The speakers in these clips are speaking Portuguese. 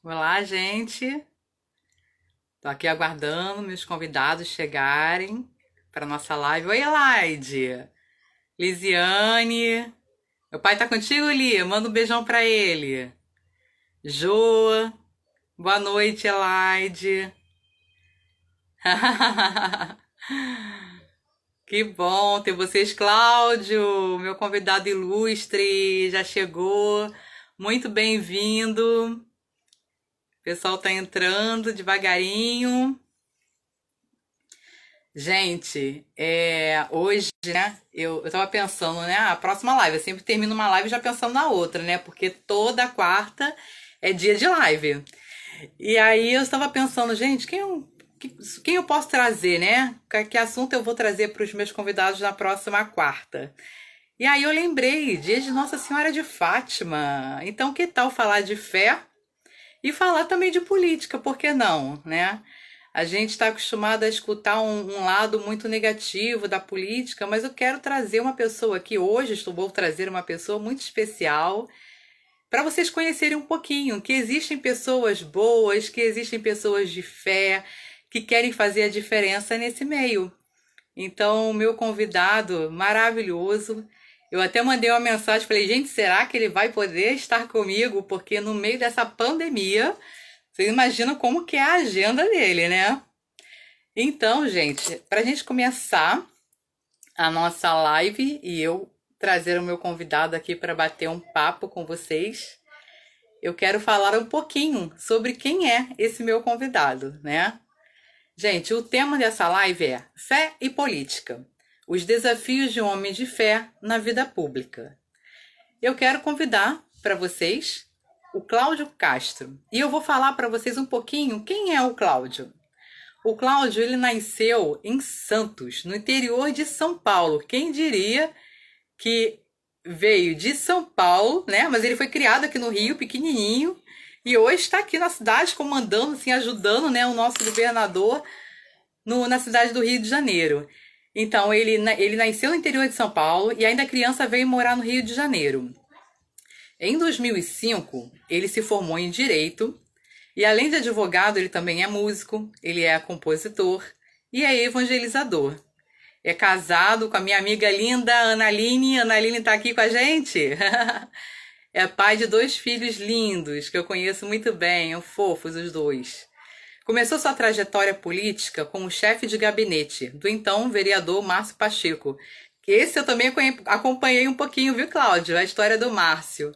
Olá, gente. Tô aqui aguardando meus convidados chegarem para nossa live. Oi, Elaide. Lisiane. Meu pai tá contigo, Lia? Manda um beijão para ele. Jô. Boa noite, Elaide. Que bom ter vocês, Cláudio, meu convidado ilustre, já chegou. Muito bem-vindo. O pessoal tá entrando devagarinho. Gente, hoje, né, eu tava pensando, né, a próxima live, eu sempre termino uma live já pensando na outra, né, porque toda quarta é dia de live. E aí eu estava pensando, gente, quem eu posso trazer, né? Que assunto eu vou trazer para os meus convidados na próxima quarta? E aí eu lembrei, dia de Nossa Senhora de Fátima. Então, que tal falar de fé e falar também de política, por que não, né? A gente está acostumado a escutar um lado muito negativo da política, mas eu quero trazer uma pessoa aqui hoje, vou trazer uma pessoa muito especial para vocês conhecerem um pouquinho que existem pessoas boas, que existem pessoas de fé, que querem fazer a diferença nesse meio. Então, o meu convidado maravilhoso, eu até mandei uma mensagem, falei, gente, será que ele vai poder estar comigo? Porque no meio dessa pandemia, vocês imaginam como que é a agenda dele, né? Então, gente, para a gente começar a nossa live e eu trazer o meu convidado aqui para bater um papo com vocês, eu quero falar um pouquinho sobre quem é esse meu convidado, né? Gente, o tema dessa live é Fé e Política, os desafios de um homem de fé na vida pública. Eu quero convidar para vocês o Cláudio Castro e eu vou falar para vocês um pouquinho quem é o Cláudio. O Cláudio, ele nasceu em Santos, no interior de São Paulo. Quem diria que veio de São Paulo, né? Mas ele foi criado aqui no Rio, pequenininho, e hoje está aqui na cidade comandando, assim, ajudando, né, o nosso governador na cidade do Rio de Janeiro. Então, ele nasceu no interior de São Paulo e ainda criança veio morar no Rio de Janeiro. Em 2005, ele se formou em Direito e, além de advogado, ele também é músico, ele é compositor e é evangelizador. É casado com a minha amiga linda Analine. Analine está aqui com a gente. É pai de dois filhos lindos que eu conheço muito bem, fofos os dois. Começou sua trajetória política como chefe de gabinete do então vereador Márcio Pacheco. Esse eu também acompanhei um pouquinho, viu, Cláudio? A história do Márcio.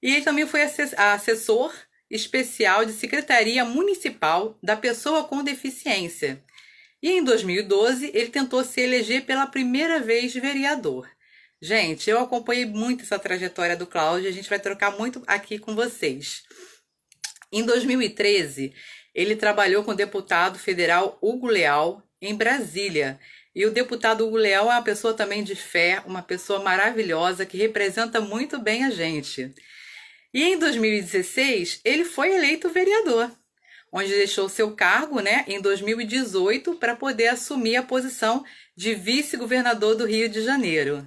E ele também foi assessor especial de Secretaria Municipal da Pessoa com Deficiência. E em 2012, ele tentou se eleger pela primeira vez vereador. Gente, eu acompanhei muito essa trajetória do Cláudio, a gente vai trocar muito aqui com vocês. Em 2013, ele trabalhou com o deputado federal Hugo Leal em Brasília. E o deputado Hugo Leal é uma pessoa também de fé, uma pessoa maravilhosa que representa muito bem a gente. E em 2016, ele foi eleito vereador, onde deixou seu cargo, né, em 2018 para poder assumir a posição de vice-governador do Rio de Janeiro.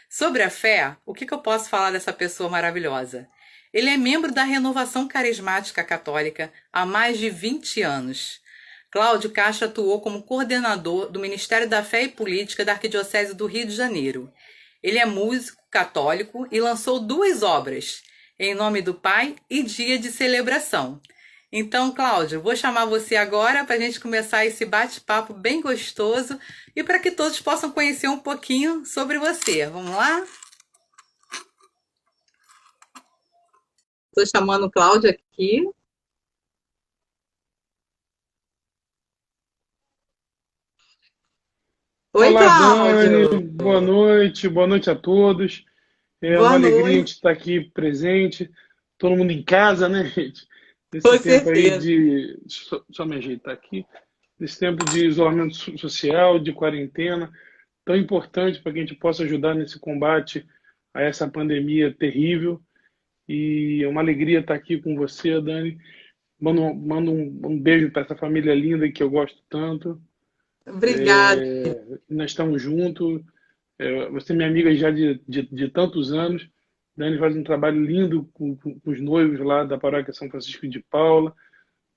Sobre a fé, o que eu posso falar dessa pessoa maravilhosa? Ele é membro da Renovação Carismática Católica há mais de 20 anos. Cláudio Castro atuou como coordenador do Ministério da Fé e Política da Arquidiocese do Rio de Janeiro. Ele é músico católico e lançou duas obras, Em Nome do Pai e Dia de Celebração. Então, Cláudio, vou chamar você agora para a gente começar esse bate-papo bem gostoso e para que todos possam conhecer um pouquinho sobre você. Vamos lá? Estou chamando o Cláudio aqui. Oi, Olá, Dani, Cláudio. boa noite a todos. É uma Boa alegria a gente noite. estar aqui presente, todo mundo em casa, né, gente? Nesse Com tempo aí certeza. só me ajeitar aqui, nesse tempo de isolamento social, de quarentena, tão importante para que a gente possa ajudar nesse combate a essa pandemia terrível. E é uma alegria estar aqui com você, Dani. Mando um beijo para essa família linda que eu gosto tanto. Obrigada. Nós estamos juntos. Você é minha amiga já de tantos anos. Dani faz um trabalho lindo com os noivos lá da Paróquia São Francisco de Paula,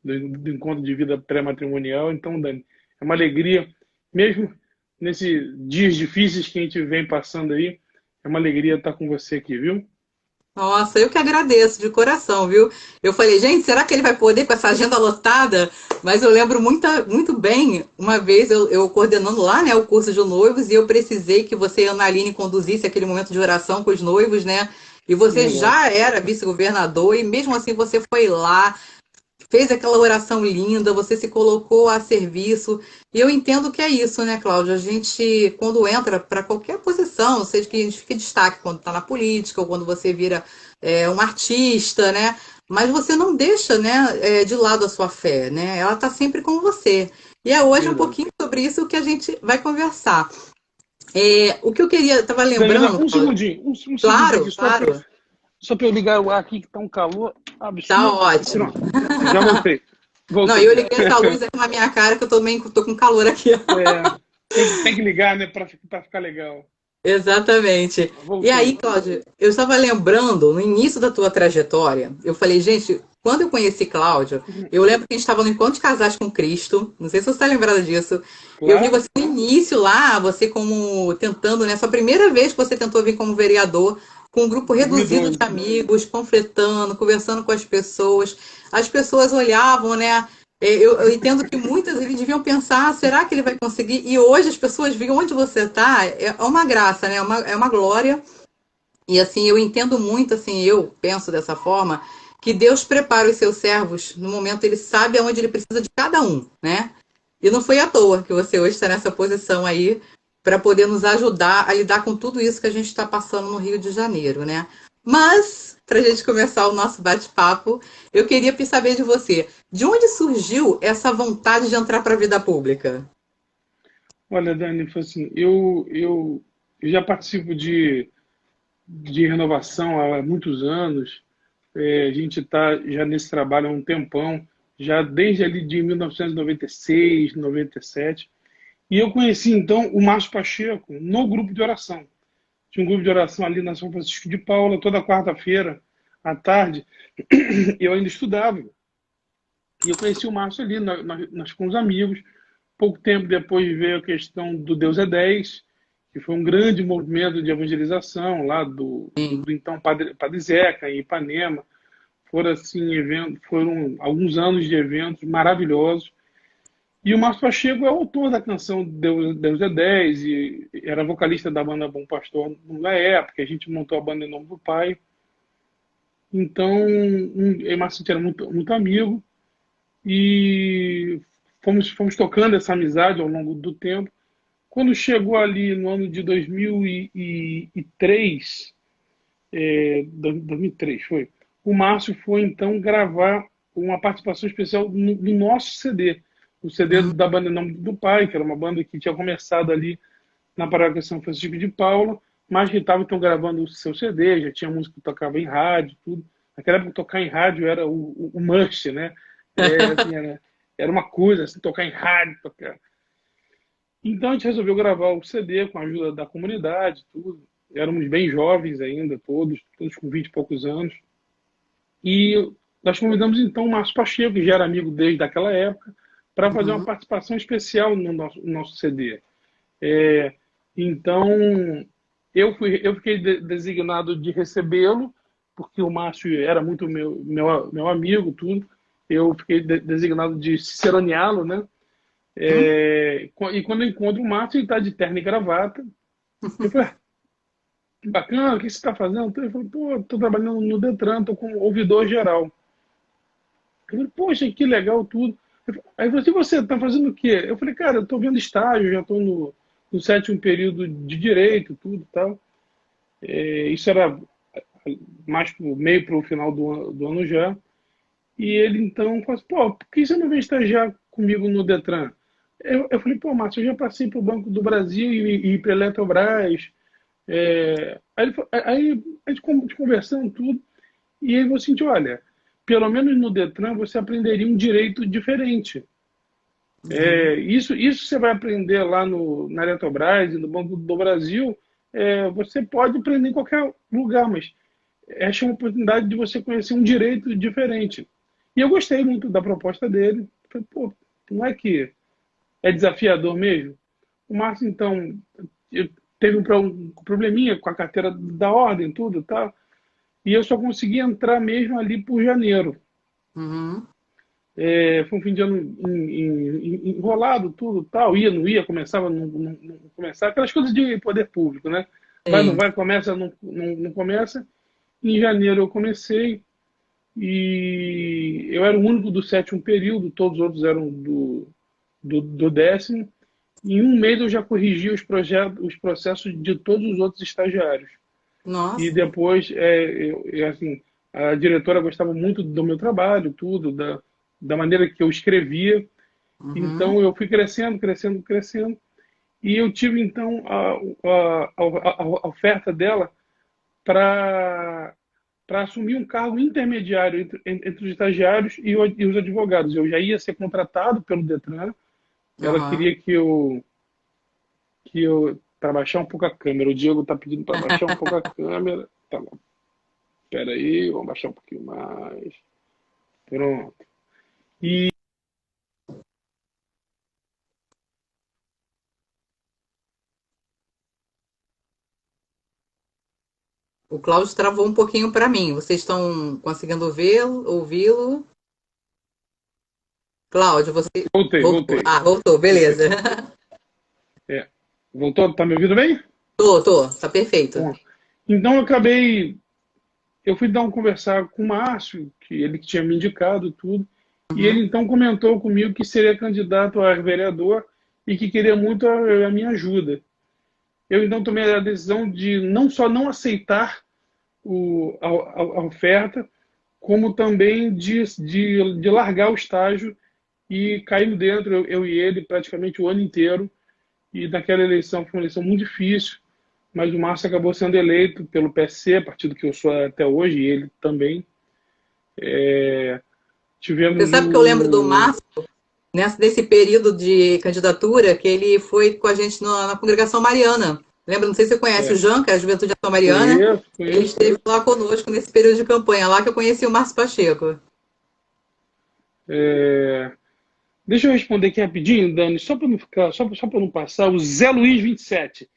do encontro de vida pré-matrimonial. Então, Dani, é uma alegria, mesmo nesses dias difíceis que a gente vem passando aí, é uma alegria estar com você aqui, viu? Nossa, eu que agradeço de coração, viu? Eu falei, gente, será que ele vai poder com essa agenda lotada? Mas eu lembro muito bem, uma vez eu coordenando lá, né, o curso de noivos, e eu precisei que você, Ana Aline, conduzisse aquele momento de oração com os noivos, né? E você Verdade. já era vice-governador, e mesmo assim você foi lá, fez aquela oração linda, você se colocou a serviço. E eu entendo que é isso, né, Cláudia? A gente, quando entra para qualquer posição, seja que a gente fique em destaque quando está na política ou quando você vira um artista, né? Mas você não deixa, né, de lado a sua fé, né? Ela está sempre com você. E é hoje um Verdade. pouquinho sobre isso que a gente vai conversar. O que eu queria, estava Dani, lembrando, um Cláudia, segundinho, um segundo claro, aqui, claro, só para eu ligar o ar aqui, que está um calor tá absurdo. ótimo. Pronto, já voltei. Não, eu Voltei. liguei essa luz aqui na minha cara que eu também tô com calor aqui. É, tem que ligar, né, para ficar legal. Exatamente. E aí, Voltei. Cláudia, eu estava lembrando, no início da tua trajetória, eu falei, gente, quando eu conheci Cláudia, eu lembro que a gente estava no Encontro de Casais com Cristo, não sei se você está lembrada disso. Eu vi Claro, você no início lá, você como tentando, né? Sua primeira vez que você tentou vir como vereador, com um grupo reduzido de 2012. amigos, panfletando, conversando com as pessoas. As pessoas olhavam, né? Eu entendo que muitas eles deviam pensar, será que ele vai conseguir? E hoje as pessoas veem onde você está, é uma graça, né? É uma glória. E assim, eu entendo muito, assim, eu penso dessa forma, que Deus prepara os seus servos no momento, ele sabe aonde ele precisa de cada um, né? E não foi à toa que você hoje está nessa posição aí para poder nos ajudar a lidar com tudo isso que a gente está passando no Rio de Janeiro, né? Mas, para a gente começar o nosso bate-papo, eu queria saber de você, de onde surgiu essa vontade de entrar para a vida pública? Olha, Dani, foi assim, eu já participo de renovação há muitos anos. A gente está já nesse trabalho há um tempão, já desde ali de 1996, 97. E eu conheci, então, o Márcio Pacheco no grupo de oração. Tinha um grupo de oração ali na São Francisco de Paula, toda quarta-feira, à tarde. Eu ainda estudava. E eu conheci o Márcio ali, nós com os amigos. Pouco tempo depois veio a questão do Deus é 10, que foi um grande movimento de evangelização lá do então Padre Zeca, em Ipanema. Foram, assim, foram alguns anos de eventos maravilhosos. E o Márcio Pacheco é o autor da canção Deus é 10 e era vocalista da banda Bom Pastor na época. A gente montou a banda em nome do pai. Então, eu e o Márcio era muito amigo e fomos tocando essa amizade ao longo do tempo. Quando chegou ali no ano de 2003, 2003 foi, o Márcio foi então gravar uma participação especial no nosso CD, o CD Hum, da banda em nome do pai, que era uma banda que tinha começado ali na paróquia São Francisco de Paula, mas que estava então gravando o seu CD, já tinha música que tocava em rádio, tudo. Naquela época tocar em rádio era o must, né? Assim, era uma coisa, assim, tocar em rádio, tocar. Então a gente resolveu gravar o CD com a ajuda da comunidade, tudo. Éramos bem jovens ainda, todos com 20 e poucos anos. E nós convidamos então o Márcio Pacheco, que já era amigo desde aquela época, para fazer uma uhum. participação especial no nosso CD. É, então, eu fiquei designado de recebê-lo, porque o Márcio era muito meu amigo, tudo. Eu fiquei designado de ciceroneá-lo, né? E quando eu encontro o Márcio, ele está de terno e gravata. Eu falei, que bacana, o que você está fazendo? Ele falou, pô, estou trabalhando no Detran, estou com ouvidor geral. Eu falei, poxa, que legal tudo. Aí ele falou assim, você está fazendo o quê? Eu falei, cara, eu estou vendo estágio, já estou no sétimo período de direito, tudo e tal. Isso era mais meio para o final do ano já. E ele então falou assim, pô, por que você não vem estagiar comigo no Detran? Eu falei, pô, Márcio, eu já passei para o Banco do Brasil e para a Eletrobras. Aí a gente conversando tudo, e aí você sentiu, olha, pelo menos no Detran você aprenderia um direito diferente. Uhum. Isso você vai aprender lá na Eletrobras e no Banco do Brasil, você pode aprender em qualquer lugar, mas essa é uma oportunidade de você conhecer um direito diferente. E eu gostei muito da proposta dele. Falei, pô, não é que é desafiador mesmo? O Márcio, então, teve um probleminha com a carteira da ordem, tudo, tá? E eu só consegui entrar mesmo ali por janeiro. Uhum. Foi um fim de ano enrolado, tudo, tal. Ia, não ia, começava, não começava. Aquelas coisas de poder público, né? Vai, não Sim. vai, começa, não começa. Em janeiro eu comecei e eu era o único do sétimo período, todos os outros eram do décimo. Em um mês eu já corrigi os processos de todos os outros estagiários. E Nossa. depois, assim, a diretora gostava muito do meu trabalho, tudo, da maneira que eu escrevia. Uhum. Então eu fui crescendo, crescendo, crescendo. E eu tive então a oferta dela para assumir um cargo intermediário entre os estagiários e os advogados. Eu já ia ser contratado pelo Detran. Ela Aham. queria que eu para baixar um pouco a câmera. O Diego está pedindo para baixar um pouco a câmera. Tá bom. Espera aí, vamos baixar um pouquinho mais. Pronto. E O Cláudio travou um pouquinho para mim. Vocês estão conseguindo vê-lo, ouvi-lo? Cláudio, você voltei, voltou. voltei, Ah, voltou, voltei. beleza. É. Voltou? Tá me ouvindo bem? Tô, tá perfeito. Bom. Então eu acabei. Eu fui dar um conversar com o Márcio, que ele que tinha me indicado tudo. E ele Uhum. então comentou comigo que seria candidato a vereador e que queria muito a minha ajuda. Eu então tomei a decisão de não só não aceitar a oferta, como também de largar o estágio e caímos dentro, eu e ele, praticamente o ano inteiro. E naquela eleição foi uma eleição muito difícil, mas o Márcio acabou sendo eleito pelo PSC, partido que eu sou até hoje, e ele também. Você Tivemos sabe que eu lembro do o. Márcio, nesse período de candidatura, que ele foi com a gente na congregação mariana. Lembra? Não sei se você conhece o É, Jan, que é a Juventude Ação Mariana. conheço, Ele conheço. esteve lá conosco nesse período de campanha, lá que eu conheci o Márcio Pacheco. É, deixa eu responder aqui rapidinho, Dani, só para não ficar, só para não passar. O Zé Luiz 27.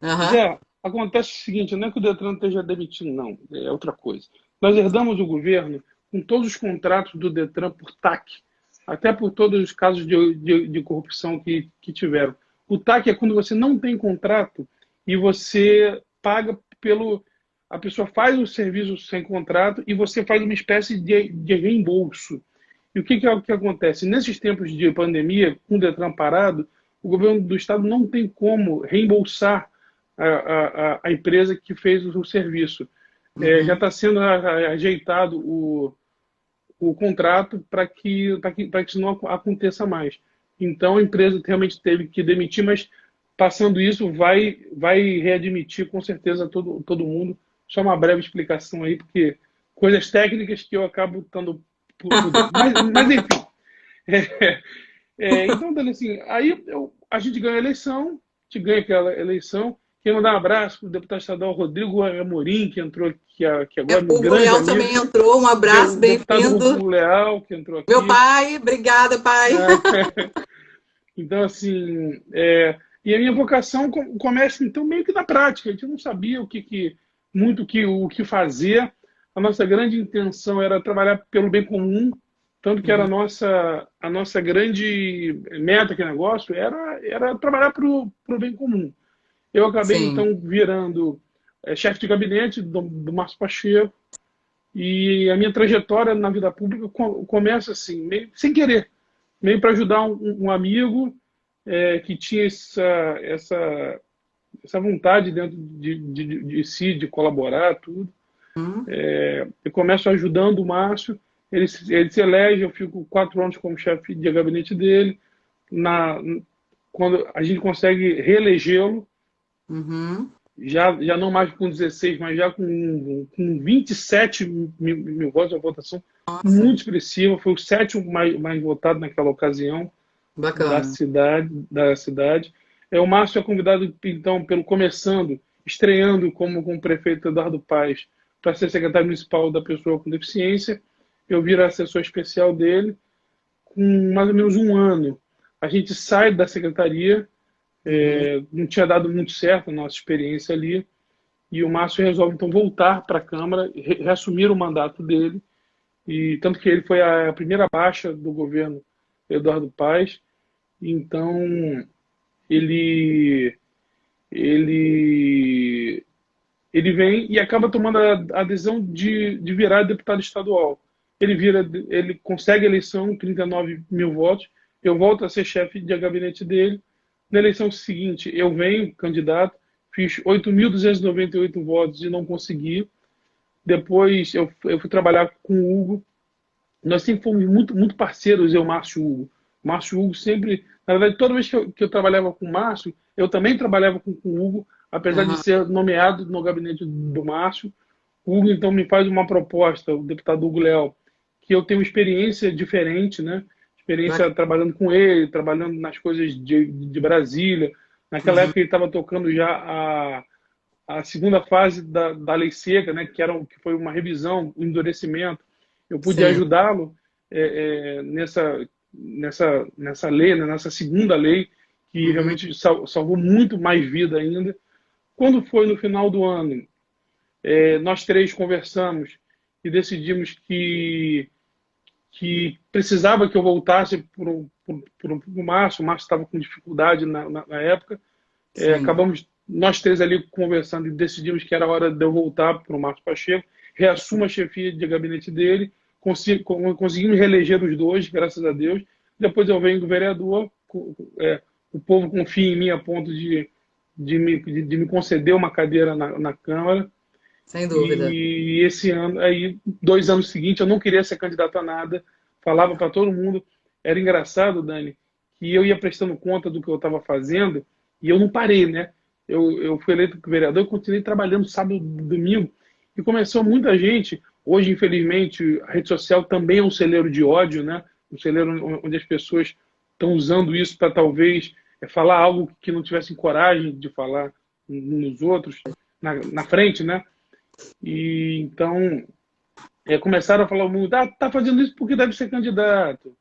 Aham. Zé, acontece o seguinte, não é que o Detran esteja demitindo, não, é outra coisa. Nós herdamos o governo com todos os contratos do Detran por TAC, até por todos os casos de corrupção que tiveram. O TAC é quando você não tem contrato e você paga pelo. A pessoa faz o serviço sem contrato e você faz uma espécie de reembolso. E o que é o que acontece? Nesses tempos de pandemia, com o Detran parado, o governo do estado não tem como reembolsar a empresa que fez o serviço. Já Uhum. está sendo ajeitado o contrato para que isso não aconteça mais. Então a empresa realmente teve que demitir, mas passando isso vai readmitir com certeza todo mundo. Só uma breve explicação aí, porque coisas técnicas que eu acabo estando por dentro. Mas enfim, então, Dani, assim, a gente ganha a eleição, a gente ganha aquela eleição. Quem mandar um abraço para o deputado estadual Rodrigo Amorim, que entrou aqui, que É, agora é meu o Hugo grande Leal amigo, também entrou. Um abraço, o deputado bem-vindo. Hugo Leal, que entrou Meu aqui. pai, obrigada, pai. Então, assim, e a minha vocação começa, então, meio que na prática. A gente não sabia muito o que fazer. A nossa grande intenção era trabalhar pelo bem comum, tanto que era Uhum. a nossa grande meta que negócio era trabalhar para o bem comum. Eu acabei, Sim. então, virando chefe de gabinete do Márcio Pacheco, e a minha trajetória na vida pública começa assim, meio sem querer, meio para ajudar um amigo que tinha essa vontade dentro de si, de colaborar, tudo. Uhum. Eu começo ajudando o Márcio, ele se elege, eu fico 4 anos como chefe de gabinete dele. Na, quando a gente consegue reelegê-lo, Uhum. já não mais com 16, mas já com 27 mil votos, a votação Nossa, muito expressiva, foi o sétimo mais votado naquela ocasião bacana. da cidade. O Márcio é convidado, então, pelo começando, estreando como prefeito Eduardo Paes, para ser secretário municipal da pessoa com deficiência. Eu viro assessor especial dele com mais ou menos um ano. A gente sai da secretaria, não tinha dado muito certo a nossa experiência ali, e o Márcio resolve então voltar para a Câmara, reassumir o mandato dele, e tanto que ele foi a primeira baixa do governo Eduardo Paes. Então ele ele ele vem e acaba tomando a decisão de virar deputado estadual. Ele consegue a eleição, 39 mil votos. Eu volto a ser chefe de gabinete dele. Na eleição seguinte, eu venho candidato, fiz 8.298 votos e não consegui. Depois eu fui trabalhar com o Hugo. Nós sempre fomos muito parceiros, eu, Márcio e Hugo. O Márcio e Hugo sempre... Na verdade, toda vez que eu trabalhava com o Márcio, eu também trabalhava com o Hugo, apesar de ser nomeado no gabinete do Márcio. O Hugo, então, me faz uma proposta, o deputado Hugo Leal, que eu tenho experiência diferente, né? Experiência trabalhando com ele, trabalhando nas coisas de Brasília. Naquela época ele estava tocando já a segunda fase da lei seca, né? Que foi uma revisão, um endurecimento. Eu pude ajudá-lo nessa lei, né? Nessa segunda lei, que realmente salvou muito mais vida ainda. Quando foi no final do ano, nós três conversamos e decidimos que precisava que eu voltasse para o Márcio. O Márcio estava com dificuldade na época. Acabamos nós três ali conversando e decidimos que era hora de eu voltar para o Márcio Pacheco, reassumo a chefia de gabinete dele, conseguimos reeleger os dois, graças a Deus. Depois eu venho do vereador, o povo confia em mim a ponto de me conceder uma cadeira na Câmara. Sem dúvida. E esse ano, aí, 2 anos seguintes, eu não queria ser candidato a nada, falava para todo mundo. Era engraçado, Dani, que eu ia prestando conta do que eu estava fazendo e eu não parei, né? Eu fui eleito vereador, eu continuei trabalhando sábado, domingo, e começou muita gente. Hoje, infelizmente, a rede social também é um celeiro de ódio, né? Um celeiro onde as pessoas estão usando isso para talvez falar algo que não tivessem coragem de falar nos outros, na frente, né? E então começaram a falar o mundo, tá fazendo isso porque deve ser candidato,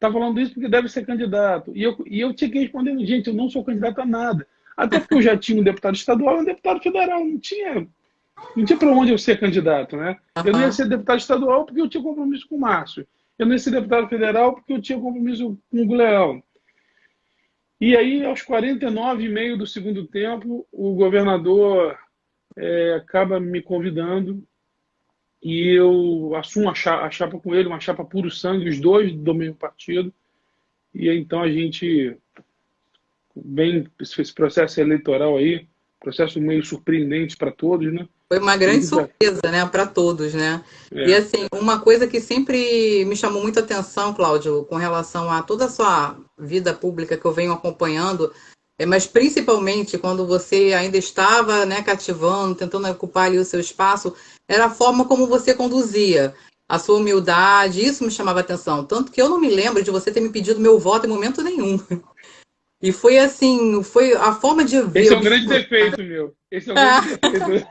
tá falando isso porque deve ser candidato. E eu tinha que responder, gente, eu não sou candidato a nada. Até porque eu já tinha um deputado estadual e um deputado federal, não tinha para onde eu ser candidato, né? Eu não ia ser deputado estadual porque eu tinha compromisso com o Márcio. Eu não ia ser deputado federal porque eu tinha compromisso com o Guleal. E aí, aos 49,5 do segundo tempo, o governador acaba me convidando e eu assumo a chapa com ele, uma chapa puro sangue, os dois do mesmo partido. E então a gente vem esse processo eleitoral aí, processo meio surpreendente para todos, né? Foi uma grande surpresa, né, para todos, né? E assim, uma coisa que sempre me chamou muita atenção, Cláudio, com relação a toda a sua vida pública que eu venho acompanhando, mas principalmente quando você ainda estava, né, cativando, tentando ocupar ali o seu espaço, era a forma como você conduzia, a sua humildade, isso me chamava atenção. Tanto que eu não me lembro de você ter me pedido meu voto em momento nenhum. E foi assim, foi a forma de ver. Esse é um grande defeito, meu. Esse é um grande defeito.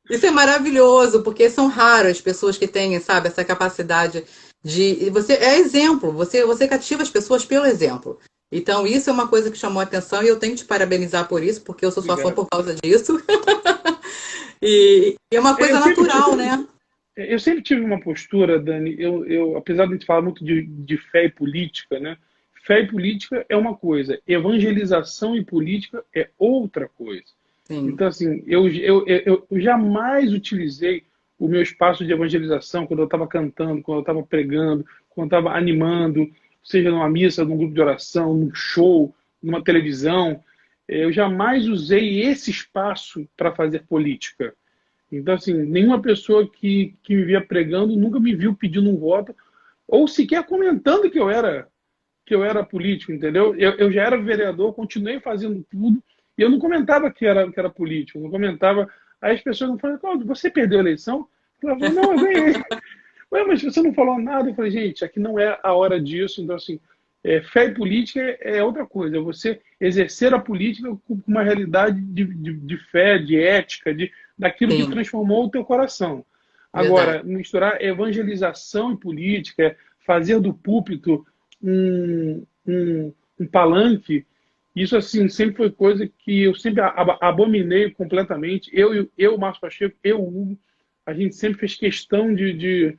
Isso é maravilhoso, porque são raras as pessoas que têm, sabe, essa capacidade de... Você é exemplo, você cativa as pessoas pelo exemplo. Então, isso é uma coisa que chamou a atenção e eu tenho que te parabenizar por isso, porque eu sou sua fã por causa disso. E é uma coisa natural, né? Eu sempre tive uma postura, Dani, apesar de a gente falar muito de fé e política, né? Fé e política é uma coisa, evangelização e política é outra coisa. Sim. Então, assim, eu jamais utilizei o meu espaço de evangelização quando eu estava cantando, quando eu estava pregando, quando eu estava animando, seja numa missa, num grupo de oração, num show, numa televisão. Eu jamais usei esse espaço para fazer política. Então, assim, nenhuma pessoa que me via pregando nunca me viu pedindo um voto ou sequer comentando que eu era político, entendeu? Eu já era vereador, continuei fazendo tudo e eu não comentava que era político, não comentava. Aí as pessoas não falavam, Cláudio, você perdeu a eleição? Eu falei, não, eu ganhei. Ué, mas você não falou nada. Eu falei, gente, aqui não é a hora disso. Então, assim, fé e política é outra coisa. É você exercer a política com uma realidade de fé, de ética, daquilo que Sim, transformou o teu coração. verdade. Agora, misturar evangelização e política, fazer do púlpito um palanque, isso assim sempre foi coisa que eu sempre abominei completamente. Eu, Márcio Pacheco, eu, Hugo, a gente sempre fez questão de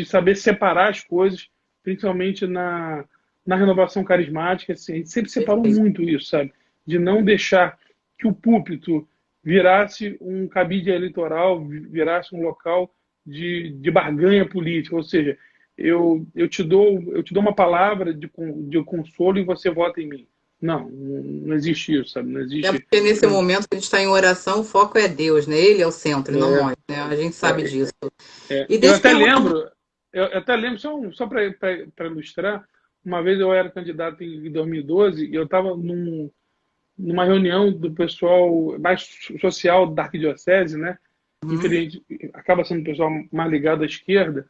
saber separar as coisas, principalmente na renovação carismática. Assim, a gente sempre separou Perfeito. muito isso, sabe? De não deixar que o púlpito virasse um cabide eleitoral, virasse um local de barganha política. Ou seja, eu te dou uma palavra de consolo e você vota em mim. Não, não existe isso, sabe? Não É existe. porque nesse momento que a gente está em oração, o foco é Deus, né? Ele é o centro, e não É, nós, né? A gente sabe é, disso. é. E deixa eu perguntar Eu até lembro só para ilustrar, uma vez eu era candidato em 2012 e eu estava numa reunião do pessoal mais social da arquidiocese, né? uhum, Infelizmente, acaba sendo o pessoal mais ligado à esquerda,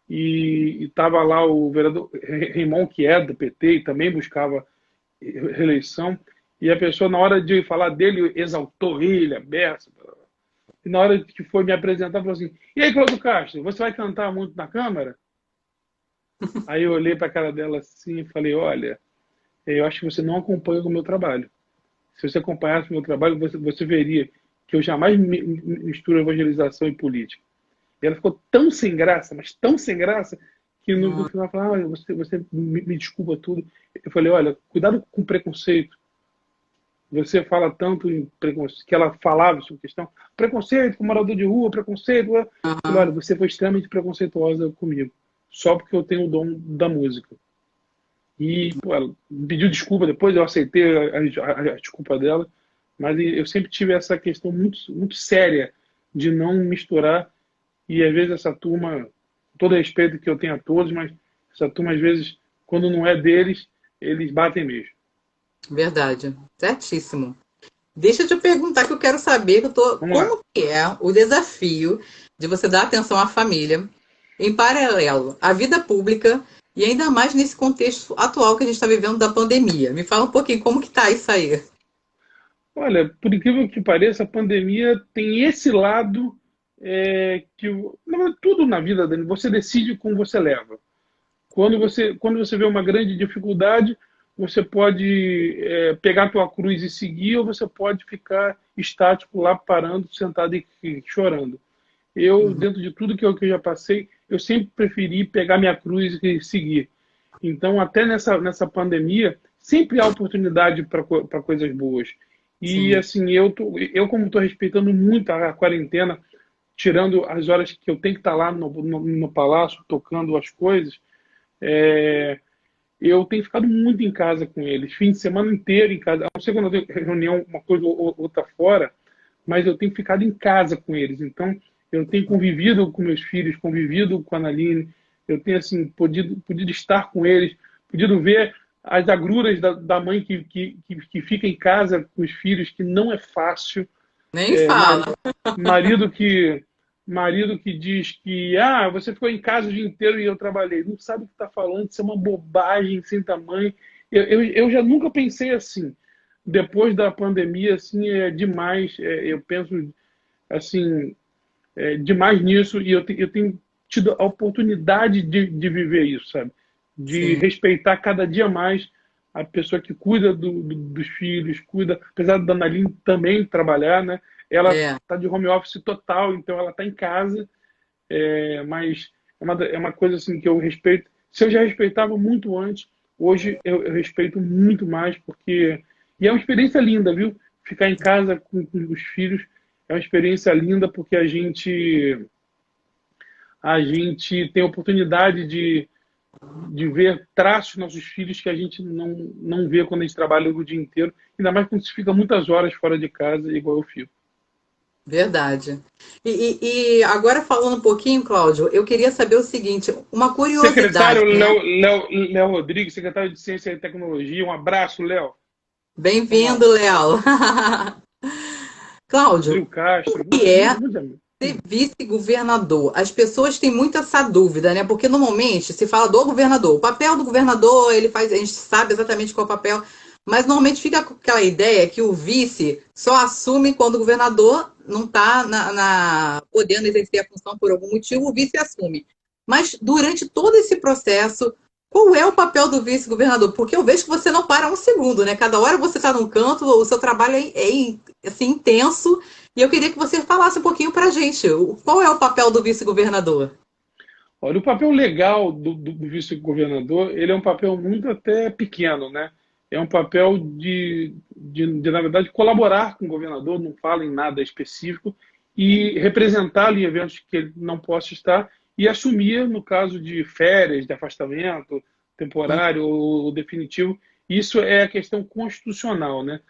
e estava lá o vereador Raimon, que é do PT e também buscava reeleição, e a pessoa, na hora de falar dele, exaltou ele, a beça. E na hora que foi me apresentar, falou assim: E aí, Cláudio Castro, você vai cantar muito na Câmara? Aí eu olhei para a cara dela assim e falei: Olha, eu acho que você não acompanha o meu trabalho. Se você acompanhasse o meu trabalho, você veria que eu jamais misturo evangelização e política. E ela ficou tão sem graça, mas tão sem graça, que no final ela falou: você me desculpa tudo. Eu falei: Olha, cuidado com preconceito. Você fala tanto em preconceito, que ela falava sobre questão, preconceito com morador de rua, preconceito. Eu falei: Olha, uhum. você foi extremamente preconceituosa comigo, só porque eu tenho o dom da música. E pô, ela pediu desculpa depois, eu aceitei a desculpa dela, mas eu sempre tive essa questão muito séria de não misturar, e às vezes essa turma, com todo respeito que eu tenho a todos, mas essa turma às vezes, quando não é deles, eles batem mesmo. Verdade. Certíssimo. Deixa eu te perguntar que eu quero saber, Vamos lá. como que é o desafio de você dar atenção à família, em paralelo à vida pública, e ainda mais nesse contexto atual que a gente está vivendo da pandemia. Me fala um pouquinho como que tá isso aí. Olha, por incrível que pareça, a pandemia tem esse lado tudo na vida, Dani, você decide como você leva. Quando você vê uma grande dificuldade, você pode pegar a tua cruz e seguir, ou você pode ficar estático lá, parando, sentado e chorando. Eu, Uhum, dentro de tudo que eu já passei, eu sempre preferi pegar minha cruz e seguir. Então, até nessa pandemia, sempre há oportunidade para coisas boas. E, sim. assim, eu como estou respeitando muito a quarentena, tirando as horas que eu tenho que estar lá no palácio, tocando as coisas, é, eu tenho ficado muito em casa com eles, fim de semana inteiro em casa. A não ser quando eu tenho reunião, uma coisa ou outra fora, mas eu tenho ficado em casa com eles. Então, eu tenho convivido com meus filhos, convivido com a Analine, eu tenho assim podido estar com eles, podido ver as agruras da mãe que fica em casa com os filhos, que não é fácil. Nem É, fala. marido que marido que diz que você ficou em casa o dia inteiro e eu trabalhei. Não sabe o que está falando, isso é uma bobagem sem tamanho. Eu já nunca pensei assim. Depois da pandemia, assim, é demais. Eu penso assim, demais nisso, e eu tenho tido a oportunidade de viver isso, sabe? De Sim. respeitar cada dia mais a pessoa que cuida dos filhos, cuida, apesar da Naline também trabalhar, né? Ela É, está de home office total, então ela está em casa, mas é uma coisa assim que eu respeito. Se eu já respeitava muito antes, hoje eu respeito muito mais, porque. E é uma experiência linda, viu? Ficar em casa com os filhos é uma experiência linda, porque a gente tem a oportunidade de ver traços dos nossos filhos que a gente não vê quando a gente trabalha o dia inteiro, ainda mais quando se fica muitas horas fora de casa, igual eu fico. verdade. E agora falando um pouquinho, Cláudio, eu queria saber o seguinte, uma curiosidade, Secretário né? Léo Rodrigues, secretário de Ciência e Tecnologia, um abraço, Léo. Vamos Bem-vindo, lá. Léo. Cláudio, Rodrigo Castro, que é muito amigo. ser vice-governador? As pessoas têm muito essa dúvida, né? Porque normalmente se fala do governador. O papel do governador, ele faz, a gente sabe exatamente qual é o papel, Mas normalmente fica com aquela ideia que o vice só assume quando o governador não está podendo exercer a função por algum motivo, o vice assume. Mas durante todo esse processo, qual é o papel do vice-governador? Porque eu vejo que você não para um segundo, né? Cada hora você está num canto, o seu trabalho assim, intenso. E eu queria que você falasse um pouquinho para a gente. Qual é o papel do vice-governador? Olha, o papel legal do vice-governador, ele é um papel muito até pequeno, né? É um papel na verdade, colaborar com o governador, não fala em nada específico, e representá-lo em eventos que ele não possa estar, e assumir, no caso de férias, de afastamento temporário ou definitivo. Isso é a questão constitucional, né?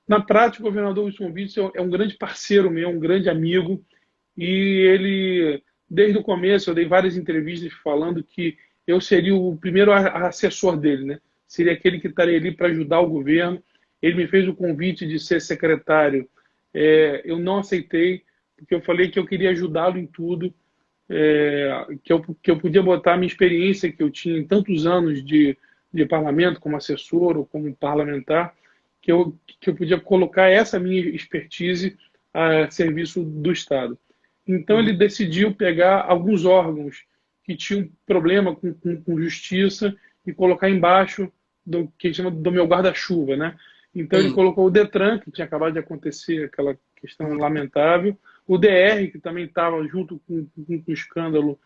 Na prática, o governador Wilson Witzel é um grande parceiro meu, um grande amigo, e ele, desde o começo, eu dei várias entrevistas falando que eu seria o primeiro assessor dele, né? Seria aquele que estaria ali para ajudar o governo. Ele me fez o convite de ser secretário. Eu não aceitei, porque eu falei que eu queria ajudá-lo em tudo, que eu podia botar a minha experiência que eu tinha em tantos anos de parlamento, como assessor ou como parlamentar, que eu podia colocar essa minha expertise a serviço do Estado. Então ele decidiu pegar alguns órgãos que tinham problema com justiça e colocar embaixo do que chama do meu guarda-chuva, né? Então ele Sim. colocou o Detran, que tinha acabado de acontecer aquela questão lamentável, o DR, que também estava junto com o escândalo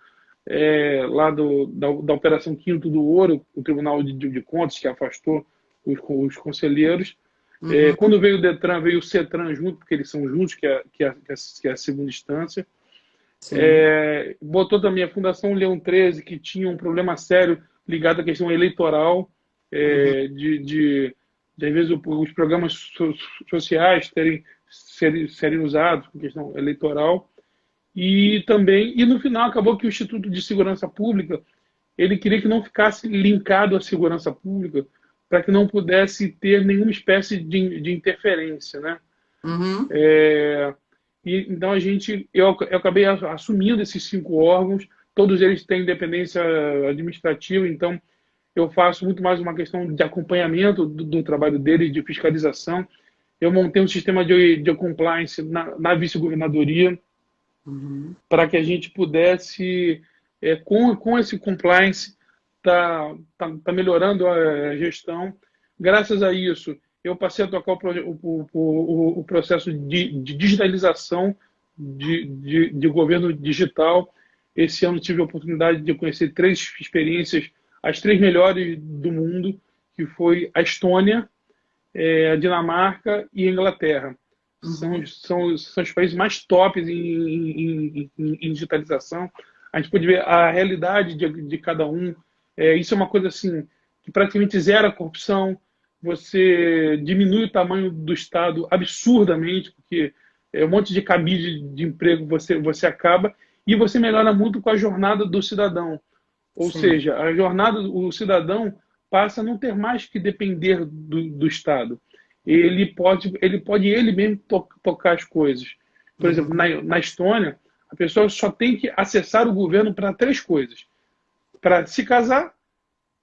lá da Operação Quinto do Ouro, o Tribunal de Contas, que afastou os conselheiros. Uhum. Quando veio o Detran, veio o CETRAN junto, porque eles são juntos, que é a segunda instância. Sim. Botou também a Fundação Leão 13, que tinha um problema sério ligado à questão eleitoral, Uhum. de às vezes, os programas sociais serem usados por questão eleitoral. E no final acabou que o Instituto de Segurança Pública ele queria que não ficasse linkado à segurança pública para que não pudesse ter nenhuma espécie de interferência, né? Uhum. Então eu acabei assumindo esses 5 órgãos, todos eles têm independência administrativa, então eu faço muito mais uma questão de acompanhamento do trabalho deles, de fiscalização. Eu montei um sistema de compliance na vice-governadoria, Uhum. para que a gente pudesse, com esse compliance, tá melhorando a gestão. Graças a isso, eu passei a tocar o processo de digitalização de governo digital. Esse ano tive a oportunidade de conhecer 3 experiências, as 3 melhores do mundo, que foi a Estônia, a Dinamarca e a Inglaterra. São, Uhum. são, são os países mais tops em digitalização. A gente pode ver a realidade de cada um. Isso é uma coisa assim que praticamente zera a corrupção. Você diminui o tamanho do Estado absurdamente, porque um monte de cabide de emprego você acaba, e você melhora muito com a jornada do cidadão. Ou Sim. seja, o cidadão passa a não ter mais que depender do Estado. Ele pode ele mesmo tocar as coisas. Por exemplo, Uhum. na Estônia, a pessoa só tem que acessar o governo para 3 coisas: para se casar,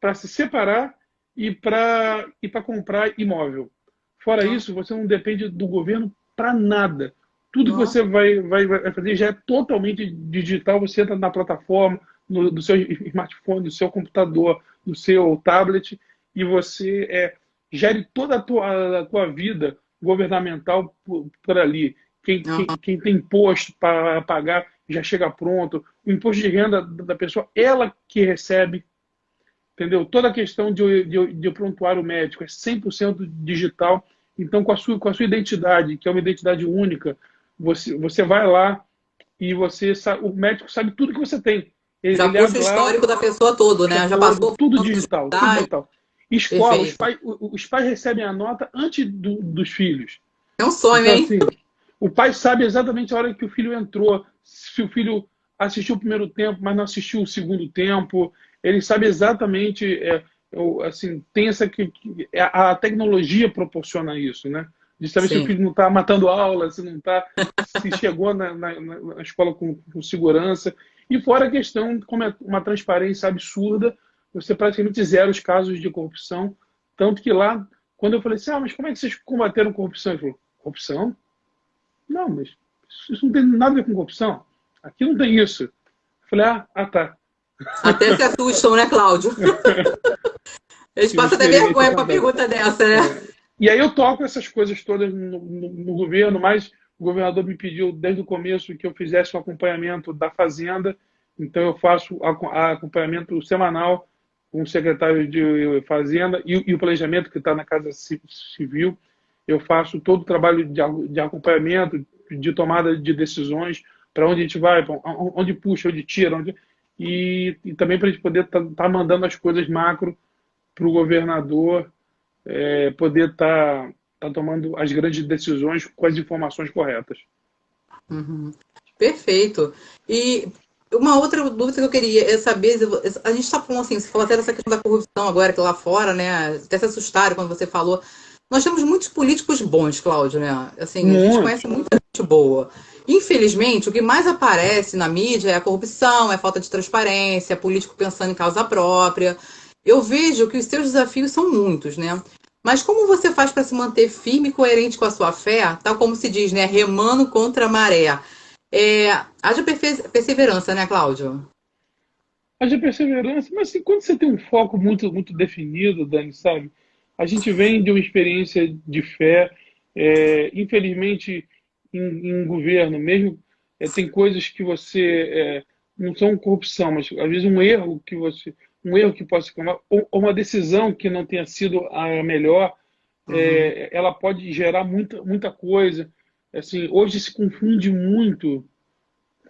para se separar e para comprar imóvel. Fora Ó. isso, você não depende do governo para nada. Tudo que Ó. você vai fazer já é totalmente digital. Você entra na plataforma, do seu smartphone, do seu computador, do seu tablet, e você gere toda a tua vida governamental por ali. Quem, quem, Ó. quem tem imposto para pagar já chega pronto. O imposto de renda da pessoa, ela que recebe, entendeu? Toda a questão de prontuário médico é 100% digital. Então, com a sua identidade, que é uma identidade única, você vai lá e o médico sabe tudo que você tem. Ele, Já ele puxa o abre lá, histórico da pessoa todo, puxa né? Já todo, passou tudo por todos os digital, tudo hospitais. digital. Escola, os Perfeito. pais, os pais recebem a nota antes dos filhos. É um sonho, Então, hein? assim, o pai sabe exatamente a hora que o filho entrou, se o filho assistiu o primeiro tempo, mas não assistiu o segundo tempo. Ele sabe exatamente, assim, tem a tecnologia proporciona isso, né? De saber se o Sim. filho não está matando aula, se não está, se chegou na escola com segurança. E fora a questão, como é uma transparência absurda, você praticamente zera os casos de corrupção, tanto que lá Quando eu falei assim, mas como é que vocês combateram a corrupção? Ele falou, corrupção? Não, mas isso não tem nada a ver com corrupção. Aqui não tem isso. Eu falei, tá. Até se assustam, né, Cláudio? Eles Tive passam até experiência vergonha com a também. pergunta dessa, né? E aí eu toco essas coisas todas no governo, mas o governador me pediu desde o começo que eu fizesse o acompanhamento da Fazenda, então eu faço acompanhamento semanal com o secretário de Fazenda e o planejamento que está na Casa Civil. Eu faço todo o trabalho de acompanhamento, de tomada de decisões, para onde a gente vai, onde puxa, onde tira, e também para a gente poder estar mandando as coisas macro para o governador poder estar tomando as grandes decisões com as informações corretas. Uhum. Perfeito. E uma outra dúvida que eu queria é saber, a gente está falando assim, você falou até dessa questão da corrupção agora, que lá fora, né, até se assustaram quando você falou. Nós temos muitos políticos bons, Cláudio, né? Assim, a gente conhece muita gente boa. Infelizmente, o que mais aparece na mídia é a corrupção, é a falta de transparência, político pensando em causa própria. Eu vejo que os seus desafios são muitos, né? Mas como você faz para se manter firme e coerente com a sua fé, tal como se diz, né? Remando contra a maré. Haja perseverança, né, Cláudio? Haja perseverança, mas assim, quando você tem um foco muito, muito definido, Dani, sabe? A gente vem de uma experiência de fé, infelizmente, em governo mesmo, tem coisas que você não são corrupção, mas às vezes um erro que pode se tomar, ou uma decisão que não tenha sido a melhor, ela pode gerar muita coisa. Assim, hoje se confunde muito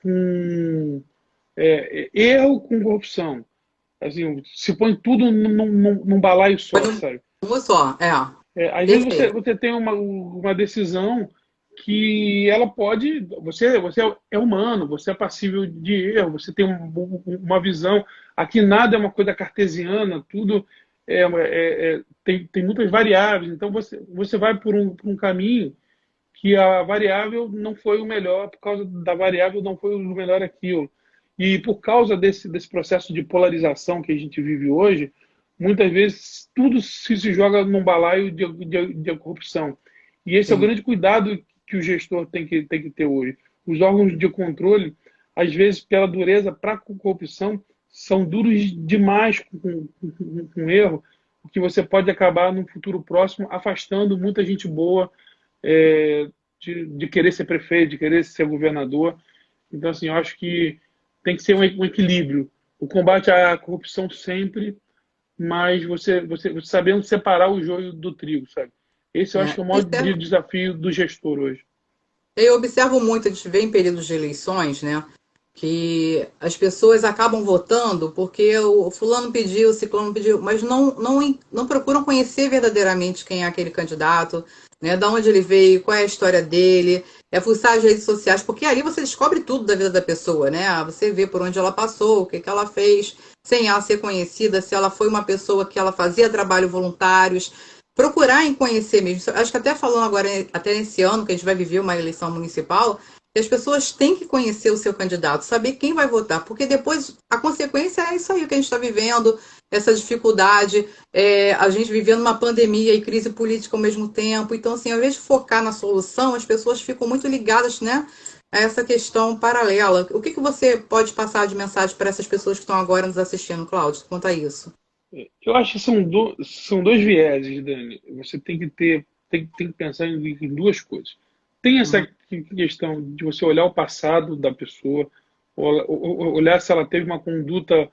com erro com corrupção. Assim, se põe tudo num balaio só, sabe? Uma só, Às vezes você tem uma decisão que ela pode. Você é humano, você é passível de erro, você tem uma visão. Aqui nada é uma coisa cartesiana, tudo tem muitas variáveis. Então você vai por um caminho que a variável não foi o melhor, por causa da variável não foi o melhor aquilo. E por causa desse processo de polarização que a gente vive hoje, muitas vezes tudo se joga num balaio de corrupção. E esse é o grande cuidado que o gestor tem que ter hoje. Os órgãos de controle, às vezes, pela dureza para a corrupção, são duros demais com erro, que você pode acabar, no futuro próximo, afastando muita gente boa de querer ser prefeito, de querer ser governador. Então, assim, eu acho que tem que ser um equilíbrio. O combate à corrupção sempre, mas você sabendo separar o joio do trigo, sabe? Esse eu acho que é o maior desafio do gestor hoje. Eu observo muito, a gente vê em períodos de eleições, né? Que as pessoas acabam votando porque o fulano pediu, o ciclano pediu, mas não procuram conhecer verdadeiramente quem é aquele candidato, né? De onde ele veio, qual é a história dele, fuçar as redes sociais, porque ali você descobre tudo da vida da pessoa, né? Você vê por onde ela passou, o que ela fez, sem ela ser conhecida, se ela foi uma pessoa que ela fazia trabalho voluntários, procurar em conhecer mesmo. Acho que até falando agora, até nesse ano que a gente vai viver uma eleição municipal, e as pessoas têm que conhecer o seu candidato, saber quem vai votar, porque depois a consequência é isso aí que a gente está vivendo, essa dificuldade, a gente vivendo uma pandemia e crise política ao mesmo tempo. Então, assim, ao invés de focar na solução, as pessoas ficam muito ligadas, né, a essa questão paralela. O que você pode passar de mensagem para essas pessoas que estão agora nos assistindo, Cláudio, quanto a isso? Eu acho que são dois vieses, Dani. Você tem que pensar em duas coisas. Tem essa questão de você olhar o passado da pessoa, olhar se ela teve uma conduta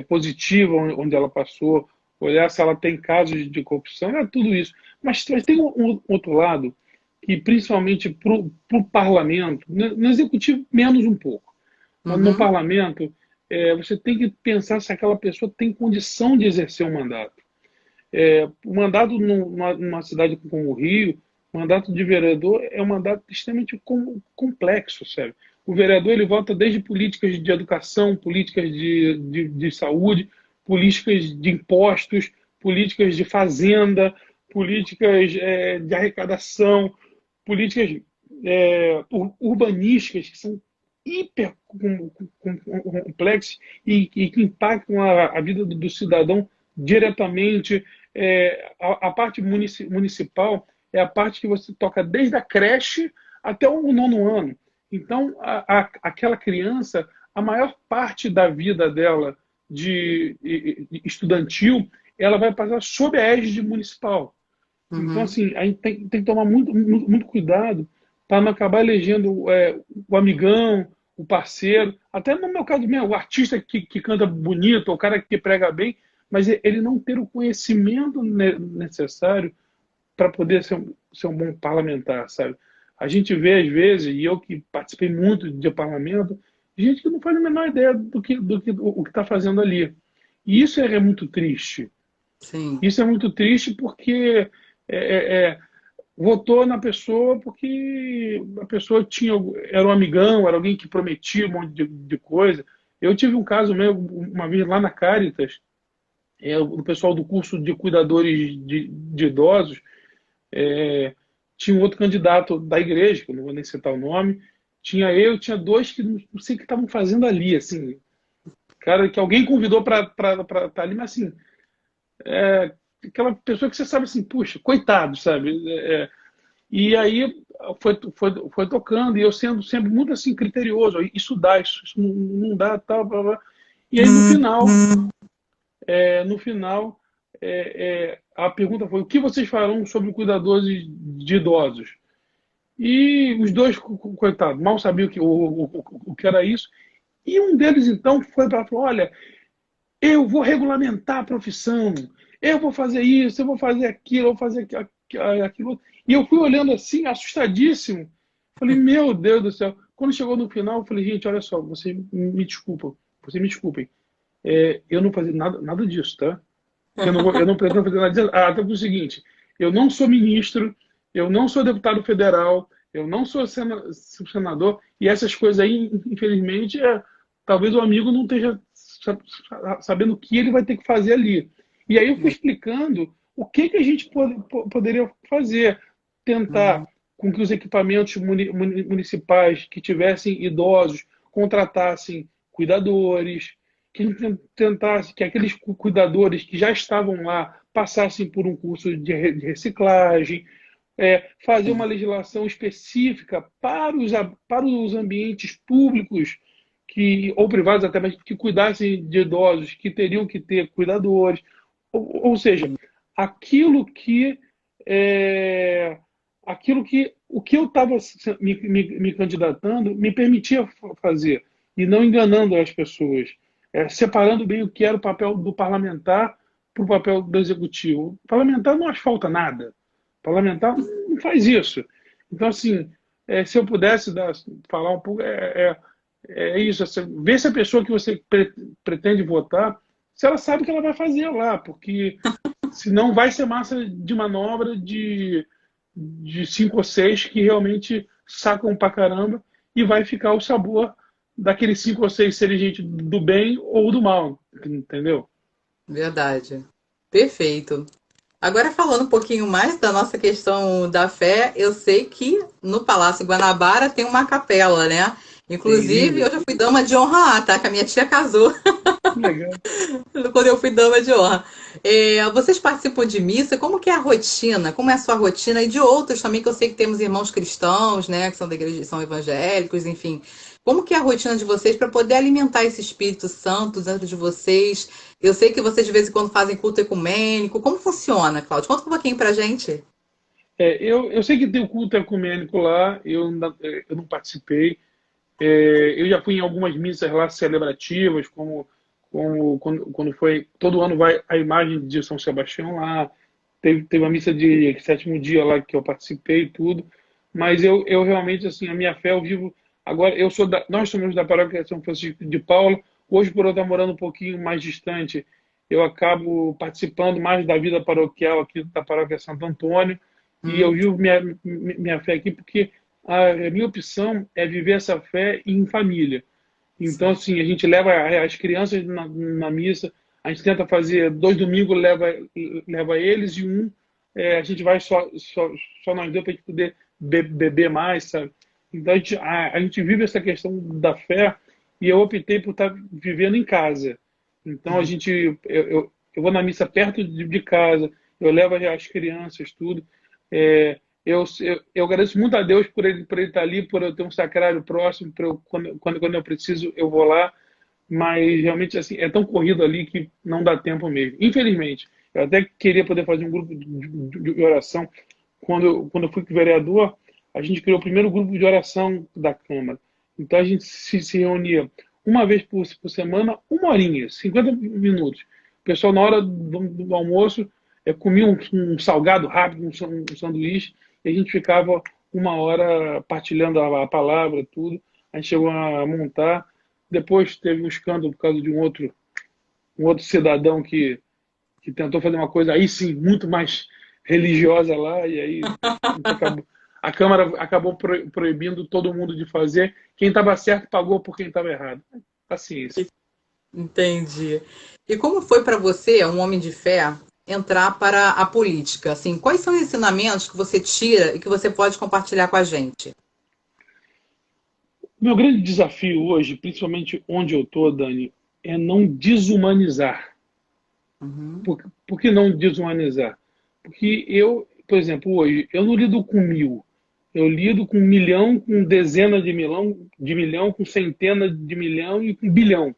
positiva onde ela passou, olhar se ela tem casos de corrupção, tudo isso. Mas tem um outro lado, que principalmente para o parlamento, no executivo menos um pouco, mas no parlamento, você tem que pensar se aquela pessoa tem condição de exercer um mandato. O mandato numa cidade como o Rio, o mandato de vereador é um mandato extremamente complexo, sabe? O vereador ele vota desde políticas de educação, políticas de saúde, políticas de impostos, políticas de fazenda, políticas de arrecadação, políticas urbanísticas que são hiper complexas e que impactam a vida do cidadão diretamente, a parte municipal é a parte que você toca desde a creche até o nono ano. Então, aquela criança, a maior parte da vida dela de estudantil, ela vai passar sob a égide municipal. Então, Uhum. assim, a gente tem que tomar muito cuidado para não acabar elegendo o amigão, o parceiro, até no meu caso mesmo, o artista que canta bonito, o cara que prega bem, mas ele não ter o conhecimento necessário para poder ser um bom parlamentar, sabe? A gente vê, às vezes, e eu que participei muito de parlamento, gente que não faz a menor ideia o que está fazendo ali. E isso é muito triste. Sim. Isso é muito triste porque votou na pessoa porque a pessoa era um amigão, era alguém que prometia um monte de coisa. Eu tive um caso mesmo, uma vez lá na Caritas, o pessoal do curso de cuidadores de idosos, tinha um outro candidato da igreja, que eu não vou nem citar o nome, tinha eu, tinha dois que não sei o que estavam fazendo ali, assim, cara, que alguém convidou para estar ali, mas assim, aquela pessoa que você sabe assim, puxa, coitado, sabe? E aí foi tocando, e eu sendo sempre muito assim, criterioso, isso dá, isso não dá, tal, blá, blá. E aí no final, a pergunta foi: o que vocês farão sobre cuidadores de idosos? E os dois, coitados, mal sabiam o que era isso. E um deles, então, foi para falar: olha, eu vou regulamentar a profissão, eu vou fazer isso, eu vou fazer aquilo, eu vou fazer aquilo. E eu fui olhando assim, assustadíssimo. Falei, meu Deus do céu. Quando chegou no final, eu falei, gente, olha só, vocês me desculpem. Eu não fazia nada disso, tá? Eu não pretendo fazer nada disso. Até o seguinte, eu não sou ministro, eu não sou deputado federal, eu não sou senador, e essas coisas aí, infelizmente, talvez o amigo não esteja sabendo o que ele vai ter que fazer ali. E aí eu fui explicando o que a gente poderia fazer. Tentar Uhum. com que os equipamentos municipais que tivessem idosos contratassem cuidadores, que a gente tentasse que aqueles cuidadores que já estavam lá passassem por um curso de reciclagem, fazer uma legislação específica para os ambientes públicos ou privados até, mas que cuidassem de idosos, que teriam que ter cuidadores. Ou seja, aquilo que é, o que eu estava me candidatando me permitia fazer, e não enganando as pessoas, separando bem o que era o papel do parlamentar para o papel do executivo. O parlamentar não asfalta nada. O parlamentar não faz isso. Então, assim, se eu pudesse falar um pouco, isso. Ver se a pessoa que você pretende votar, se ela sabe o que ela vai fazer lá, porque senão vai ser massa de manobra de cinco ou seis que realmente sacam pra caramba, e vai ficar o sabor daqueles cinco ou seis serem gente do bem ou do mal, entendeu? Verdade. Perfeito. Agora, falando um pouquinho mais da nossa questão da fé, eu sei que no Palácio Guanabara tem uma capela, né? Tem Inclusive, eu linda, já fui dama de honra lá, tá? Que a minha tia casou que legal. quando eu fui dama de honra. Vocês participam de missa? Como que é a rotina? Como é a sua rotina? E de outros também, que eu sei que temos irmãos cristãos, né? Que são da igreja, são evangélicos, enfim. Como que é a rotina de vocês para poder alimentar esse Espírito Santo dentro de vocês? Eu sei que vocês de vez em quando fazem culto ecumênico. Como funciona, Cláudio? Conta um pouquinho pra gente. Eu sei que tem o culto ecumênico lá, eu não participei. Eu já fui em algumas missas lá celebrativas, como quando foi. Todo ano vai a imagem de São Sebastião lá. Teve uma missa de sétimo dia lá que eu participei e tudo. Mas eu realmente, assim, a minha fé eu vivo. Agora, nós somos da paróquia São Francisco de Paula. Hoje, por eu estar morando um pouquinho mais distante, eu acabo participando mais da vida paroquial aqui da paróquia Santo Antônio. E eu Hum, vivo minha fé aqui porque a minha opção é viver essa fé em família. Então, sim. assim, a gente leva as crianças na missa, a gente tenta fazer 2 domingos, leva eles, e a gente vai só nós dois para a gente poder beber mais, sabe? Então, a gente vive essa questão da fé, e eu optei por estar vivendo em casa. Então, Uhum. eu vou na missa perto de casa, eu levo as crianças, tudo. Eu agradeço muito a Deus por ele estar ali, por eu ter um sacrário próximo, por eu, quando eu preciso, eu vou lá. Mas realmente assim, é tão corrido ali que não dá tempo mesmo. Infelizmente, eu até queria poder fazer um grupo de oração. Quando eu fui vereador, a gente criou o primeiro grupo de oração da Câmara. Então a gente se reunia uma vez por semana, uma horinha, 50 minutos. O pessoal, na hora do almoço, comia um salgado rápido, um sanduíche, e a gente ficava uma hora partilhando a palavra, tudo. A gente chegou a montar. Depois teve um escândalo por causa de um outro cidadão que tentou fazer uma coisa aí sim muito mais religiosa lá, e aí a Câmara acabou proibindo todo mundo de fazer. Quem estava certo pagou por quem estava errado. Paciência. Entendi. E como foi para você, um homem de fé, entrar para a política? Assim, quais são os ensinamentos que você tira e que você pode compartilhar com a gente? O meu grande desafio hoje, principalmente onde eu estou, Dani, é não desumanizar. Uhum. Por que não desumanizar? Porque eu, por exemplo, hoje, eu não lido com 1000. Eu lido com 1 milhão, com dezenas de milhão, com centenas de milhão e com bilhão.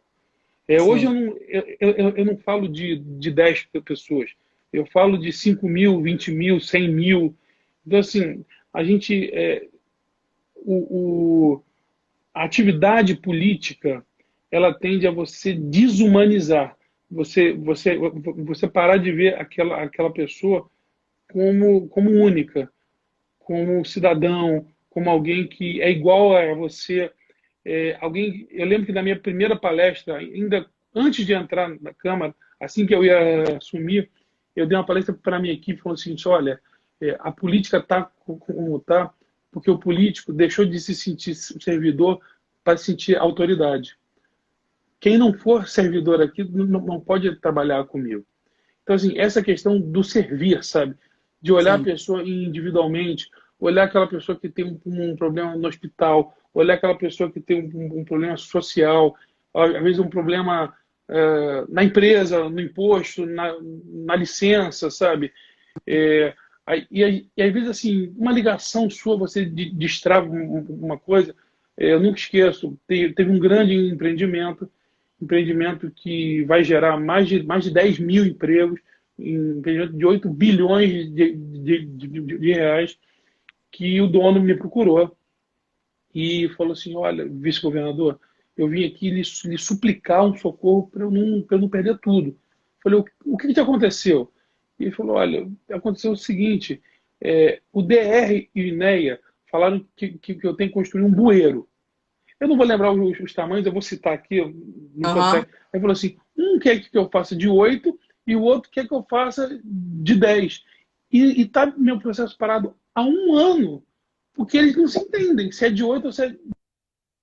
Hoje Sim. eu não falo de 10 pessoas. Eu falo de 5.000, 20.000, 100.000. Então, assim, a gente... a atividade política, ela tende a você desumanizar. Você parar de ver aquela pessoa como única, como cidadão, como alguém que é igual a você. Eu lembro que na minha primeira palestra, ainda antes de entrar na Câmara, assim que eu ia assumir, eu dei uma palestra para a minha equipe falando assim, olha, a política está como está, porque o político deixou de se sentir servidor para se sentir autoridade. Quem não for servidor aqui não pode trabalhar comigo. Então, assim, essa questão do servir, sabe? De olhar a Sim. pessoa individualmente, olhar aquela pessoa que tem um problema no hospital, olhar aquela pessoa que tem um problema social, às vezes um problema na empresa, no imposto, na licença, sabe? E às vezes, assim, uma ligação sua, você destrava uma coisa. Eu nunca esqueço, teve um grande empreendimento que vai gerar mais de 10 mil empregos, um empreendimento de 8 bilhões de reais, que o dono me procurou e falou assim, olha, vice-governador, eu vim aqui lhe suplicar um socorro para eu não perder tudo. Falei, o que aconteceu? E ele falou, olha, aconteceu o seguinte, o DR e o INEA falaram que eu tenho que construir um bueiro. Eu não vou lembrar os tamanhos, eu vou citar aqui. Aham. Aí falou assim, um quer que eu faça de 8 e o outro quer que eu faça de 10. E está meu processo parado há 1 ano, porque eles não se entendem, se é de 8 ou se é...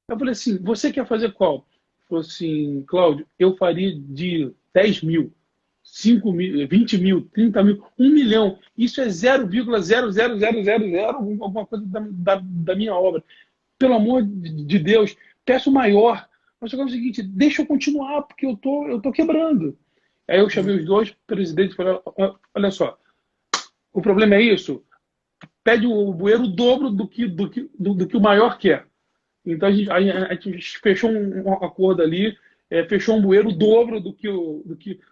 Eu falei assim, você quer fazer qual? Ele falou assim, Cláudio, eu faria de 10.000, 5.000, 20.000, 30.000, 1 milhão. Isso é 0,00000, alguma coisa da minha obra. Pelo amor de Deus, peço maior. Mas é o seguinte, deixa eu continuar, porque eu tô quebrando. Aí eu chamei os dois presidentes e falei, olha só, o problema é isso, pede o bueiro o dobro do que o maior quer. Então a gente fechou um acordo ali, fechou um bueiro o dobro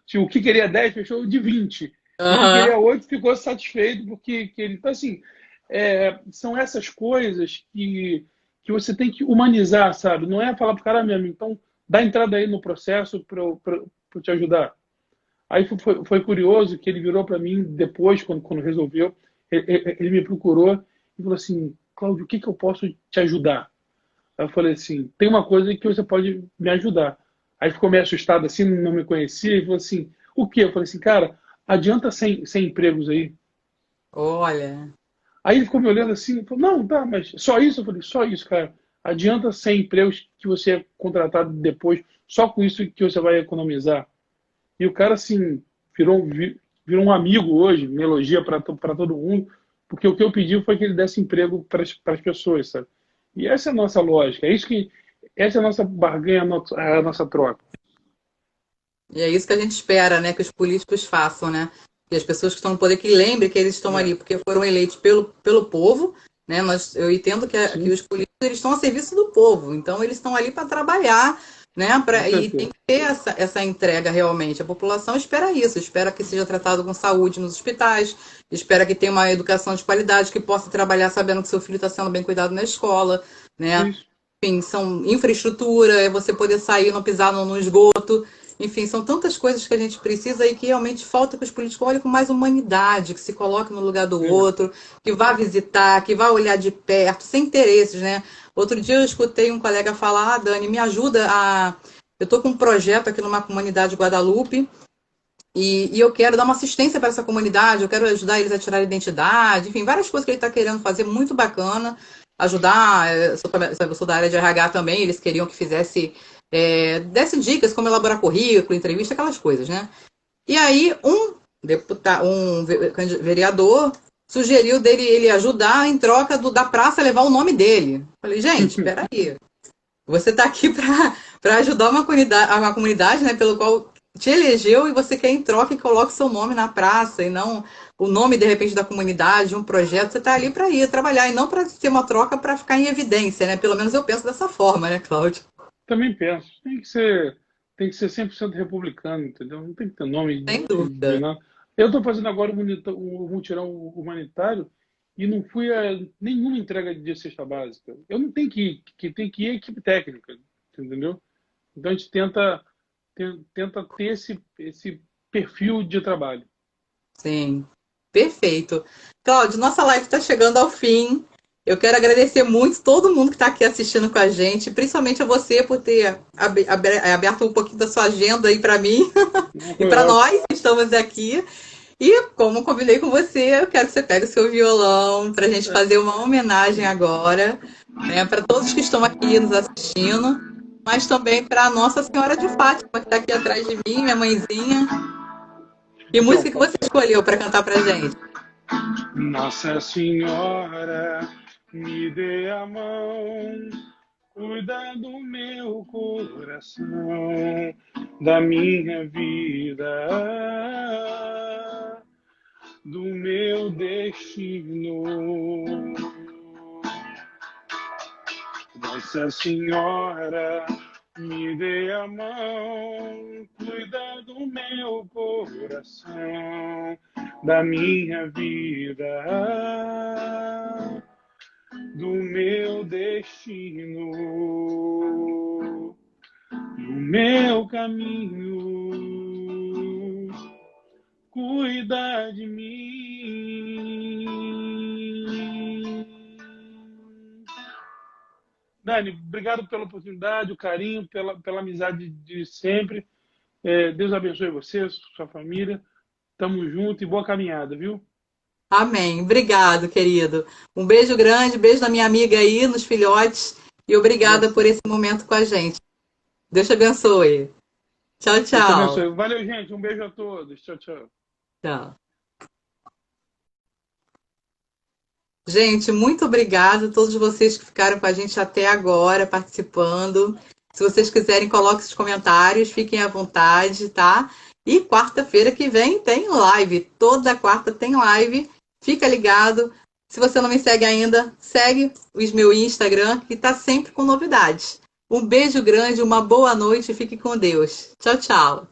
se o que queria 10, fechou de 20. E o que Aham. queria 8 ficou satisfeito, porque ele. Então, assim, são essas coisas que você tem que humanizar, sabe? Não é falar pro cara mesmo, então dá entrada aí no processo para eu te ajudar. Aí foi curioso que ele virou para mim depois, quando resolveu, ele me procurou e falou assim, Cláudio, o que eu posso te ajudar? Aí eu falei assim, tem uma coisa que você pode me ajudar. Aí ficou meio assustado assim, não me conhecia, e falou assim, o quê? Eu falei assim, cara, adianta 100 empregos aí. Olha. Aí ele ficou me olhando assim, falou, não, tá, mas só isso? Eu falei, só isso, cara. Adianta 100 empregos que você é contratado depois, só com isso que você vai economizar. E o cara, assim, virou um amigo hoje, me elogia para todo mundo, porque o que eu pedi foi que ele desse emprego para as pessoas, sabe? E essa é a nossa lógica, essa é a nossa barganha, a nossa troca. E é isso que a gente espera, né, que os políticos façam, né? que as pessoas que estão no poder, que lembrem que eles estão ali porque foram eleitos pelo povo, né? Eu entendo que Sim, os políticos eles estão a serviço do povo, então eles estão ali para trabalhar, né? com E tem certeza. que ter essa entrega realmente. A população espera isso, espera que seja tratado com saúde nos hospitais, espera que tenha uma educação de qualidade, que possa trabalhar sabendo que seu filho está sendo bem cuidado na escola, né? Isso. Enfim, são infraestrutura, é você poder sair, não pisar no esgoto. Enfim, são tantas coisas que a gente precisa e que realmente falta que os políticos olhem com mais humanidade, que se coloquem no lugar do Verdade. outro, que vá visitar, que vá olhar de perto, sem interesses, né? Outro dia eu escutei um colega falar, Dani, me ajuda a... Eu estou com um projeto aqui numa comunidade de Guadalupe e eu quero dar uma assistência para essa comunidade, eu quero ajudar eles a tirar a identidade, enfim, várias coisas que ele está querendo fazer, muito bacana. Ajudar, eu sou da área de RH também, eles queriam que fizesse, desse dicas como elaborar currículo, entrevista, aquelas coisas, né? E aí vereador sugeriu dele ele ajudar em troca da praça levar o nome dele. Falei, gente, espera aí. Você está aqui para ajudar uma comunidade, né, pelo qual te elegeu e você quer em troca e coloque seu nome na praça e não o nome, de repente, da comunidade, um projeto. Você está ali para ir trabalhar e não para ter uma troca para ficar em evidência, né? Pelo menos eu penso dessa forma, né, Cláudio? Também penso. Tem que ser 100% republicano, entendeu? Não tem que ter nome Sem de dúvida. nada. Eu estou fazendo agora um mutirão humanitário e não fui a nenhuma entrega de cesta básica. Eu não tenho que ir, que tem que ir a equipe técnica, entendeu? Então a gente tenta ter esse perfil de trabalho. Sim, perfeito. Cláudio, nossa live está chegando ao fim. Eu quero agradecer muito todo mundo que está aqui assistindo com a gente, principalmente a você por ter aberto um pouquinho da sua agenda aí para mim Não e foi para ótimo. nós que estamos aqui. E como combinei com você, eu quero que você pegue o seu violão para a gente É, fazer uma homenagem agora, né, para todos que estão aqui nos assistindo, mas também para Nossa Senhora de Fátima, que está aqui atrás de mim, minha mãezinha. Que então, música que você escolheu para cantar para gente? Nossa Senhora, me dê a mão, cuida do meu coração, da minha vida, do meu destino. Nossa Senhora, me dê a mão, cuida do meu coração, da minha vida, do meu destino, do meu caminho, cuida de mim. Dani, obrigado pela oportunidade, o carinho, pela amizade de sempre. Deus abençoe você, sua família. Tamo junto e boa caminhada, viu? Amém. Obrigado, querido. Um beijo grande, beijo da minha amiga aí, nos filhotes. E obrigada por esse momento com a gente. Deus te abençoe. Tchau, Deus te tchau. abençoe. Valeu, gente. Um beijo a todos. Tchau, tchau. Tchau. Gente, muito obrigada a todos vocês que ficaram com a gente até agora, participando. Se vocês quiserem, coloquem os comentários, fiquem à vontade, tá? E quarta-feira que vem tem live. Toda quarta tem live. Fica ligado. Se você não me segue ainda, segue o meu Instagram, que tá sempre com novidades. Um beijo grande, uma boa noite e fique com Deus. Tchau, tchau.